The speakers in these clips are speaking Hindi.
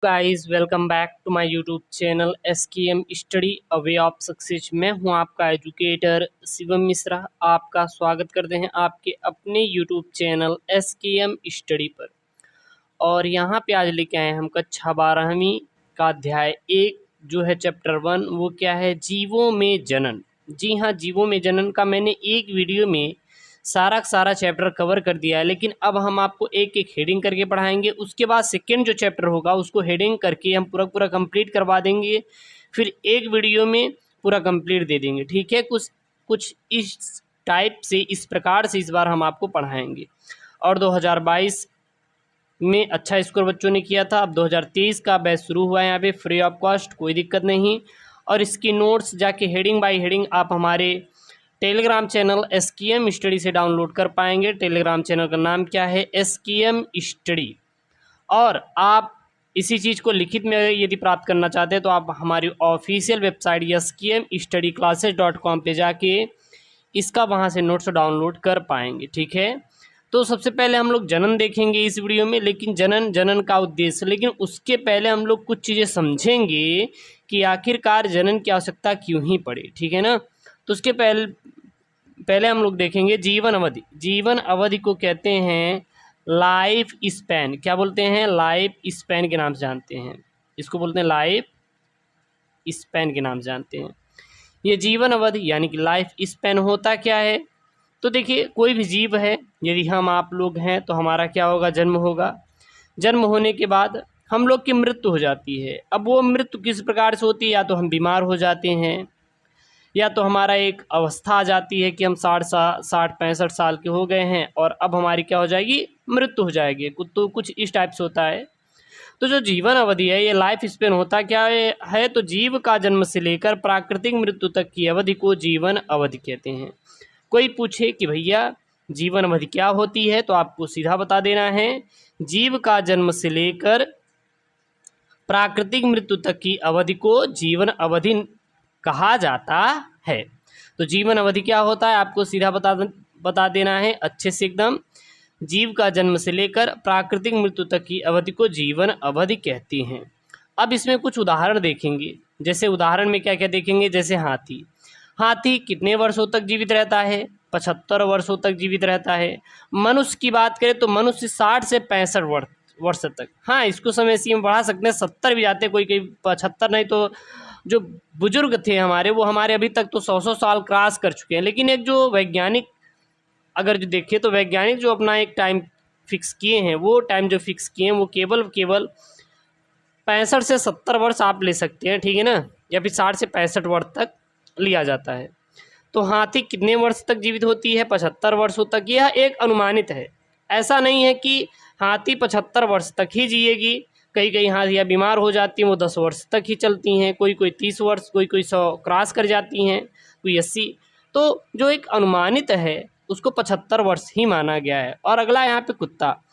Guys welcome back to my YouTube channel SKM study a way of success. मैं हूं आपका एजुकेटर शिवम मिश्रा। आपका स्वागत करते हैं आपके अपने यूट्यूब चैनल एसकेएम स्टडी पर। और यहां पे आज लेके आए हम कक्षा 12वीं का अध्याय 1 जो है चैप्टर 1। वो क्या है? जीवों में जनन। जी हाँ, जीवों में जनन का मैंने एक वीडियो में सारा का सारा चैप्टर कवर कर दिया है, लेकिन अब हम आपको एक एक हेडिंग करके पढ़ाएंगे। उसके बाद सेकेंड जो चैप्टर होगा उसको हेडिंग करके हम पूरा पूरा कंप्लीट करवा देंगे, फिर एक वीडियो में पूरा कंप्लीट दे देंगे। ठीक है, कुछ कुछ इस टाइप से, इस प्रकार से इस बार हम आपको पढ़ाएंगे। और 2022 में अच्छा स्कोर बच्चों ने किया था। अब 2023 का बैच शुरू हुआ है यहाँ पे फ्री ऑफ कॉस्ट, कोई दिक्कत नहीं। और इसकी नोट्स जाके हेडिंग बाय हेडिंग आप हमारे टेलीग्राम चैनल एसकेएम स्टडी से डाउनलोड कर पाएंगे। टेलीग्राम चैनल का नाम क्या है? SKM study. और आप इसी चीज़ को लिखित में यदि प्राप्त करना चाहते हैं तो आप हमारी ऑफिशियल वेबसाइट skmstudyclasses.com पे जाके इसका वहाँ से नोट्स डाउनलोड कर पाएंगे। ठीक है, तो सबसे पहले हम लोग जनन देखेंगे इस वीडियो में, लेकिन जनन का उद्देश्य, लेकिन उसके पहले हम लोग कुछ चीज़ें समझेंगे कि आखिरकार जनन की आवश्यकता क्यों ही पड़े। ठीक है ना, तो उसके पहले हम लोग देखेंगे जीवन अवधि। जीवन अवधि को कहते हैं लाइफ स्पैन। क्या बोलते हैं? लाइफ स्पैन के नाम से जानते हैं। इसको बोलते हैं लाइफ स्पैन के नाम से जानते हैं। ये जीवन अवधि यानी कि लाइफ स्पैन होता क्या है? तो देखिए, कोई भी जीव है, यदि हम आप लोग हैं तो हमारा क्या होगा? जन्म होगा। जन्म होने के बाद हम लोग की मृत्यु हो जाती है। अब वो मृत्यु किस प्रकार से होती है? या तो हम बीमार हो जाते हैं, या तो हमारा एक अवस्था आ जाती है कि हम 60-65 साल के हो गए हैं और अब हमारी क्या हो जाएगी? मृत्यु हो जाएगी। तो कुछ इस टाइप से होता है। तो जो जीवन अवधि है, ये लाइफ स्पेन होता क्या है? तो जीव का जन्म से लेकर प्राकृतिक मृत्यु तक की अवधि को जीवन अवधि कहते हैं। कोई पूछे कि भैया जीवन अवधि क्या होती है, तो आपको सीधा बता देना है, जीव का जन्म से लेकर प्राकृतिक मृत्यु तक की अवधि को जीवन अवधि कहा जाता है। तो जीवन अवधि क्या होता है आपको सीधा बता देना है अच्छे से एकदम। जीव का जन्म से लेकर प्राकृतिक मृत्यु तक की अवधि को जीवन अवधि कहती हैं। अब इसमें कुछ उदाहरण देखेंगे। जैसे उदाहरण में क्या क्या देखेंगे? जैसे हाथी। हाथी कितने वर्षों तक जीवित रहता है? 75 वर्षों तक जीवित रहता है। मनुष्य की बात करें तो मनुष्य 60 से 65 वर्ष तक। हाँ, इसको समय सीमा में बढ़ा सकते हैं, 70 भी जाते हैं, कोई 75 नहीं तो जो बुजुर्ग थे हमारे, वो हमारे अभी तक तो 100 साल क्रॉस कर चुके हैं। लेकिन एक जो वैज्ञानिक अगर जो देखें तो वैज्ञानिक जो अपना एक टाइम फिक्स किए हैं, वो टाइम जो फिक्स किए हैं वो केवल 65 से 70 वर्ष आप ले सकते हैं। ठीक है ना, या फिर 60 से 65 वर्ष तक लिया जाता है। तो हाथी कितने वर्ष तक जीवित होती है? 75 वर्षों तक। यह एक अनुमानित है, ऐसा नहीं है कि हाथी 75 वर्ष तक ही जिएगी। कई कई हाथियाँ बीमार हो जाती हैं, वो 10 वर्ष तक ही चलती हैं। कोई 30 वर्ष, कोई 100 क्रॉस कर जाती हैं, कोई 80। तो जो एक अनुमानित है उसको 75 वर्ष ही माना गया है। और अगला यहाँ पे कुत्ता।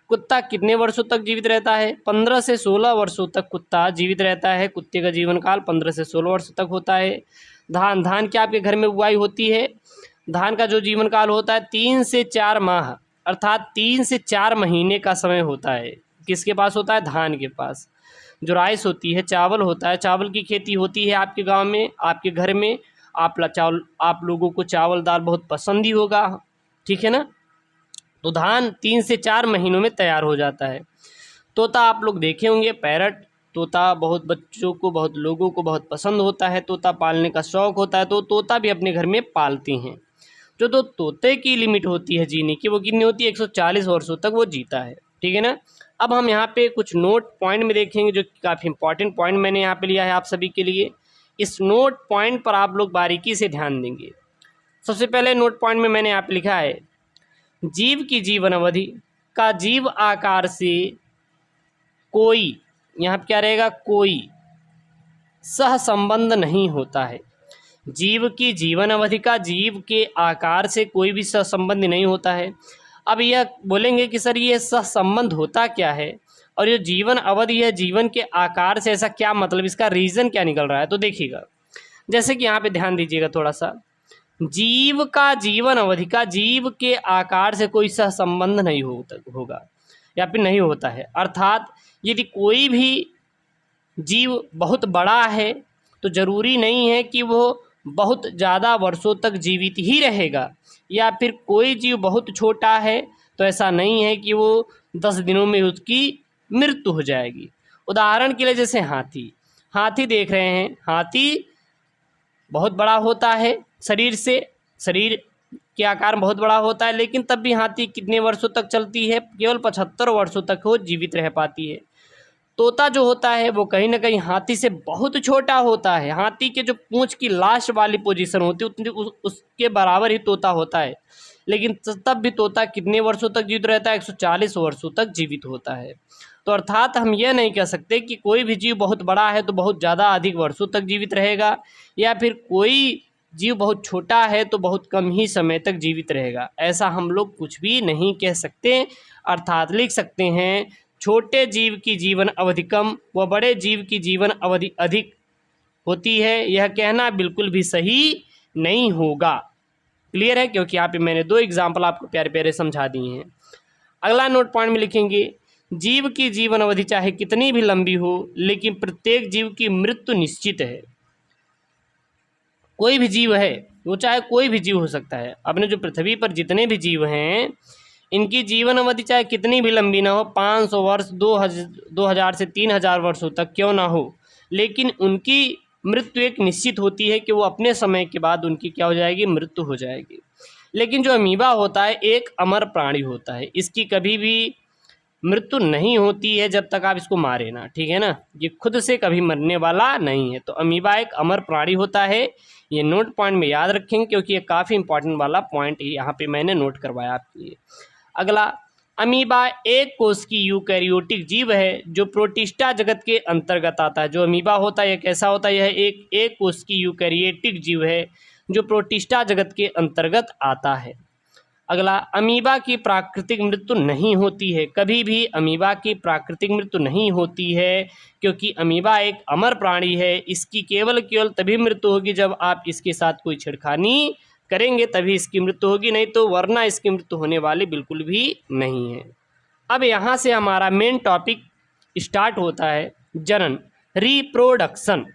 कुत्ता कितने वर्षों तक जीवित रहता है? 15 से 16 वर्षों तक कुत्ता जीवित रहता है। कुत्ते का जीवन काल 15 से 16 वर्ष तक होता है। धान क्या आपके घर में बुआई होती है? धान का जो जीवन काल होता है 3 से 4 माह, अर्थात 3 से 4 महीने का समय होता है। किसके पास होता है? धान के पास। जो राइस होती है, चावल होता है, चावल की खेती होती है आपके गांव में, आपके घर में। आप लोगों को चावल दाल बहुत पसंद ही होगा। ठीक है ना, तो धान 3 से 4 महीनों में तैयार हो जाता है। तोता आप लोग देखे होंगे, पैरट। तोता बहुत बच्चों को, बहुत लोगों को बहुत पसंद होता है। तोता पालने का शौक़ होता है, तो तोता भी अपने घर में पालते हैं। जो तो तोते की लिमिट होती है जीने की, वो कितनी होती है? 140 वर्षों तक वो जीता है। ठीक है ना। अब हम यहाँ पे कुछ नोट पॉइंट में देखेंगे, जो काफ़ी इंपॉर्टेंट पॉइंट मैंने यहाँ पे लिया है आप सभी के लिए। इस नोट पॉइंट पर आप लोग बारीकी से ध्यान देंगे। सबसे पहले नोट पॉइंट में मैंने यहाँ पे लिखा है, जीव की जीवन अवधि का जीव आकार से कोई, यहाँ पे क्या रहेगा? कोई सहसंबंध नहीं होता है। जीव की जीवन अवधि का जीव के आकार से कोई भी सहसंबंध नहीं होता है। अब यह बोलेंगे कि सर ये सहसंबंध होता क्या है, और ये जीवन अवधि है, जीवन के आकार से ऐसा क्या मतलब, इसका रीज़न क्या निकल रहा है? तो देखिएगा, जैसे कि यहाँ पे ध्यान दीजिएगा थोड़ा सा। जीव का जीवन अवधि का जीव के आकार से कोई सहसंबंध नहीं होगा, या फिर नहीं होता है। अर्थात यदि कोई भी जीव बहुत बड़ा है तो ज़रूरी नहीं है कि वो बहुत ज़्यादा वर्षों तक जीवित ही रहेगा, या फिर कोई जीव बहुत छोटा है तो ऐसा नहीं है कि वो 10 दिनों में उसकी मृत्यु हो जाएगी। उदाहरण के लिए जैसे हाथी, हाथी देख रहे हैं, हाथी बहुत बड़ा होता है शरीर से, शरीर के आकार में बहुत बड़ा होता है, लेकिन तब भी हाथी कितने वर्षों तक चलती है, केवल 75 वर्षों तक वो जीवित रह पाती है। तोता जो होता है वो कहीं ना कहीं हाथी से बहुत छोटा होता है, हाथी के जो पूंछ की लास्ट वाली पोजीशन होती है उतनी उसके बराबर ही तोता होता है, लेकिन तब भी तोता कितने वर्षों तक जीवित रहता है, 140 वर्षों तक जीवित होता है। तो अर्थात हम यह नहीं कह सकते कि कोई भी जीव बहुत बड़ा है तो बहुत ज़्यादा अधिक वर्षों तक जीवित रहेगा, या फिर कोई जीव बहुत छोटा है तो बहुत कम ही समय तक जीवित रहेगा, ऐसा हम लोग कुछ भी नहीं कह सकते। अर्थात लिख सकते हैं, छोटे जीव की जीवन अवधि कम व बड़े जीव की जीवन अवधि अधिक होती है, यह कहना बिल्कुल भी सही नहीं होगा। क्लियर है, क्योंकि यहाँ पे मैंने 2 एग्जाम्पल आपको प्यारे प्यारे समझा दिए हैं। अगला नोट पॉइंट में लिखेंगे, जीव की जीवन अवधि चाहे कितनी भी लंबी हो लेकिन प्रत्येक जीव की मृत्यु निश्चित है। कोई भी जीव है, वो चाहे कोई भी जीव हो सकता है, अपने जो पृथ्वी पर जितने भी जीव हैं इनकी जीवन अवधि चाहे कितनी भी लंबी ना हो, 500 वर्ष, 2000 से 3000 वर्षों तक क्यों ना हो, लेकिन उनकी मृत्यु एक निश्चित होती है कि वो अपने समय के बाद उनकी क्या हो जाएगी, मृत्यु हो जाएगी। लेकिन जो अमीबा होता है एक अमर प्राणी होता है, इसकी कभी भी मृत्यु नहीं होती है जब तक आप इसको मारे ना, ठीक है ना, ये खुद से कभी मरने वाला नहीं है। तो अमीबा एक अमर प्राणी होता है, ये नोट पॉइंट में याद रखेंगे क्योंकि ये काफ़ी इंपॉर्टेंट वाला पॉइंट यहाँ पे मैंने नोट करवाया आपके लिए। अगला, अमीबा एक कोष की यूकैरियोटिक जीव है जो प्रोटिस्टा जगत के अंतर्गत आता है। जो अमीबा होता है यह कैसा होता है, यह एक कोष की यूकैरियोटिक जीव है जो प्रोटिस्टा जगत के अंतर्गत आता है। अगला, अमीबा की प्राकृतिक मृत्यु नहीं होती है, कभी भी अमीबा की प्राकृतिक मृत्यु नहीं होती है क्योंकि अमीबा एक अमर प्राणी है। इसकी केवल तभी मृत्यु होगी जब आप इसके साथ कोई छेड़खानी करेंगे, तभी इसकी मृत्यु होगी, नहीं तो वरना इसकी मृत्यु होने वाली बिल्कुल भी नहीं है। अब यहाँ से हमारा मेन टॉपिक स्टार्ट होता है, जनन, रिप्रोडक्शन।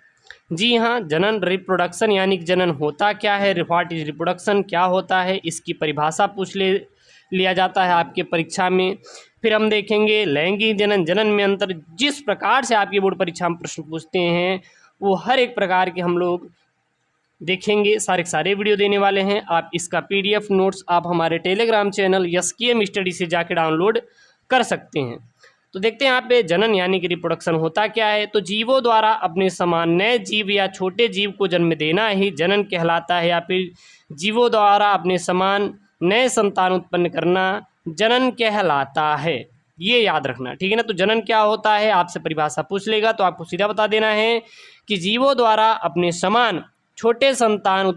जी हाँ, जनन, रिप्रोडक्शन, यानी कि जनन होता क्या है, व्हाट इज रिप्रोडक्शन, क्या होता है, इसकी परिभाषा पूछ लिया जाता है आपके परीक्षा में। फिर हम देखेंगे लैंगिक जनन, जनन में अंतर। जिस प्रकार से आपकी बोर्ड परीक्षा में प्रश्न पूछते हैं वो हर एक प्रकार के हम लोग देखेंगे, सारे वीडियो देने वाले हैं। आप इसका PDF नोट्स आप हमारे टेलीग्राम चैनल SKM स्टडी से जाके डाउनलोड कर सकते हैं। तो देखते हैं यहाँ पे जनन यानी कि रिप्रोडक्शन होता क्या है। तो जीवों द्वारा अपने समान नए जीव या छोटे जीव को जन्म देना ही जनन कहलाता है, या फिर जीवों द्वारा अपने समान नए संतान उत्पन्न करना जनन कहलाता है। ये याद रखना, ठीक है ना। तो जनन क्या होता है, आपसे परिभाषा पूछ लेगा तो आपको सीधा बता देना है कि जीवों द्वारा अपने समान छोटे संतान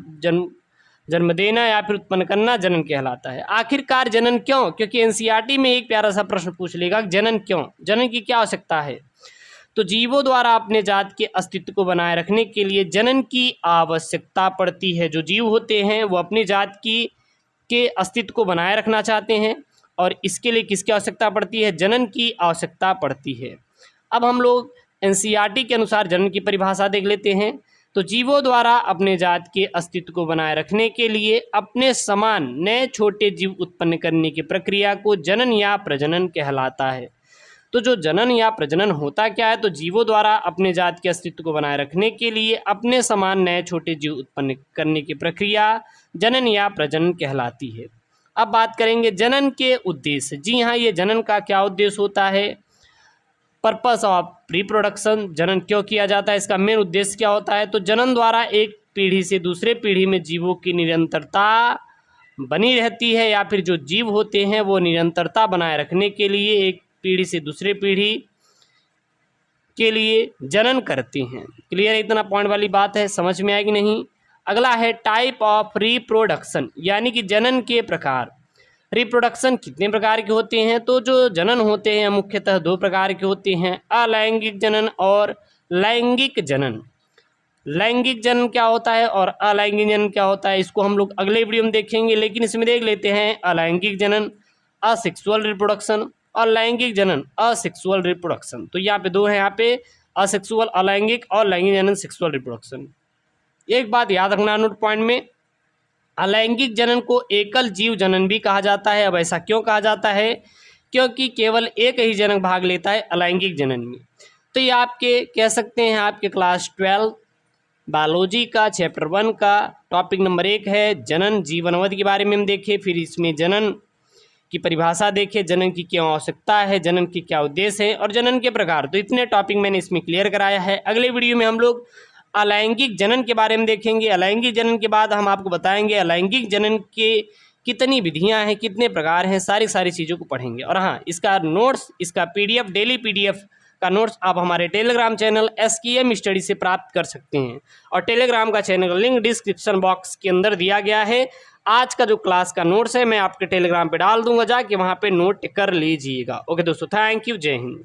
जन्म देना या फिर उत्पन्न करना जनन कहलाता है। आखिरकार जनन क्यों, क्योंकि NCERT में एक प्यारा सा प्रश्न पूछ लेगा, जनन क्यों, जनन की क्या आवश्यकता है। तो जीवों द्वारा अपने जात के अस्तित्व को बनाए रखने के लिए जनन की आवश्यकता पड़ती है। जो जीव होते हैं वो अपनी जात के अस्तित्व को बनाए रखना चाहते हैं और इसके लिए किसकी आवश्यकता पड़ती है, जनन की आवश्यकता पड़ती है। अब हम लोग NCERT के अनुसार जनन की परिभाषा देख लेते हैं। तो जीवों द्वारा अपने जात के अस्तित्व को बनाए रखने के लिए अपने समान नए छोटे जीव उत्पन्न करने की प्रक्रिया को जनन या प्रजनन कहलाता है। तो जो जनन या प्रजनन होता क्या है, तो जीवों द्वारा अपने जात के अस्तित्व को बनाए रखने के लिए अपने समान नए छोटे जीव उत्पन्न करने की प्रक्रिया जनन या प्रजनन कहलाती है। अब बात करेंगे जनन के उद्देश्य। जी हाँ, ये जनन का क्या उद्देश्य होता है, पर्पस ऑफ रिप्रोडक्शन, जनन क्यों किया जाता है, इसका मेन उद्देश्य क्या होता है। तो जनन द्वारा एक पीढ़ी से दूसरे पीढ़ी में जीवों की निरंतरता बनी रहती है, या फिर जो जीव होते हैं वो निरंतरता बनाए रखने के लिए एक पीढ़ी से दूसरे पीढ़ी के लिए जनन करते हैं। क्लियर है, इतना पॉइंट वाली बात है, समझ में आएगी नहीं। अगला है टाइप ऑफ रिप्रोडक्शन, यानी कि जनन के प्रकार। रिप्रोडक्शन कितने प्रकार के होते हैं, तो जो जनन होते हैं मुख्यतः 2 प्रकार के होते हैं, अलैंगिक जनन और लैंगिक जनन। लैंगिक जनन क्या होता है और अलैंगिक जनन क्या होता है, इसको हम लोग अगले वीडियो में देखेंगे, लेकिन इसमें देख लेते हैं अलैंगिक जनन असेक्सुअल रिप्रोडक्शन और लैंगिक जनन असेक्सुअल रिप्रोडक्शन। तो यहाँ पे 2 हैं, यहाँ पे असेक्सुअल अलैंगिक और लैंगिक जनन सेक्सुअल रिप्रोडक्शन। एक बात याद रखना नोट पॉइंट में, अलैंगिक जनन को एकल जीव जनन भी कहा जाता है। अब ऐसा क्यों कहा जाता है? क्योंकि केवल एक ही जनक भाग लेता है अलैंगिक जनन में। तो ये आपके कह सकते हैं आपके क्लास 12 बायोलॉजी का चैप्टर 1 का टॉपिक नंबर 1 है जनन जीवन अवधि के बारे में हम देखें, फिर इसमें जनन की परिभाषा देखें, जनन की क्या आवश्यकता है, जनन की क्या उद्देश्य है और जनन के प्रकार। तो इतने टॉपिक मैंने इसमें क्लियर कराया है। अगले वीडियो में हम लोग अलैंगिक जनन के बारे में देखेंगे। अलैंगिक जनन के बाद हम आपको बताएंगे अलैंगिक जनन के कितनी विधियां हैं, कितने प्रकार हैं, सारी चीज़ों को पढ़ेंगे। और हाँ, इसका नोट्स, इसका पीडीएफ, डेली पीडीएफ का नोट्स आप हमारे टेलीग्राम चैनल SKM स्टडी से प्राप्त कर सकते हैं और टेलीग्राम का चैनल का लिंक डिस्क्रिप्शन बॉक्स के अंदर दिया गया है। आज का जो क्लास का नोट्स है मैं आपके टेलीग्राम पे डाल दूंगा, जाके वहाँ पे नोट कर लीजिएगा। ओके दोस्तों, थैंक यू, जय हिंद।